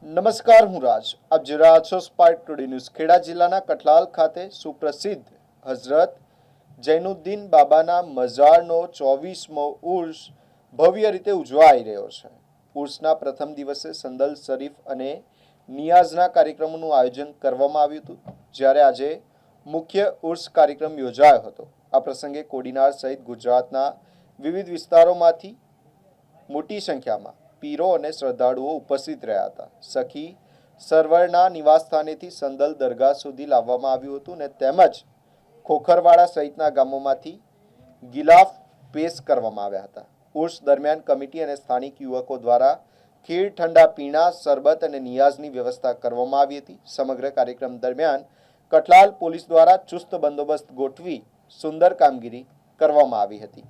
નમસ્કાર, હું રાજ. આપ જોઈ રહ્યા છો સ્પાર્ક ટુડે ન્યૂઝ. ખેડા જિલ્લાના કઠલાલ ખાતે સુપ્રસિદ્ધ હઝરત જૈનુદ્દીન બાબાના મઝારનો 24મો ઉર્સ ભવ્ય રીતે ઉજવાઈ રહ્યો છે. ઉર્સના પ્રથમ દિવસે સંદલ શરીફ અને નિયાઝના કાર્યક્રમોનું આયોજન કરવામાં આવ્યું હતું, જ્યારે આજે મુખ્ય ઉર્સ કાર્યક્રમ યોજાયો હતો. આ પ્રસંગે કોડીનાર સહિત ગુજરાતના વિવિધ વિસ્તારોમાંથી મોટી સંખ્યામાં પીરો અને શ્રદ્ધાળુઓ ઉપસ્થિત રહ્યા હતા. સખી સરવરના નિવાસસ્થાનેથી સંદલ દરગાહ સુધી લાવવામાં આવ્યું હતું અને તેમજ ખોખરવાડા સહિતના ગામોમાંથી ગિલાફ પેશ કરવામાં આવ્યા હતા. ઉર્સ દરમિયાન કમિટી અને સ્થાનિક યુવકો દ્વારા ખીર, ઠંડા પીણા, શરબત અને નિયાઝની વ્યવસ્થા કરવામાં આવી હતી. સમગ્ર કાર્યક્રમ દરમિયાન કઠલાલ પોલીસ દ્વારા ચુસ્ત બંદોબસ્ત ગોઠવી સુંદર કામગીરી કરવામાં આવી હતી.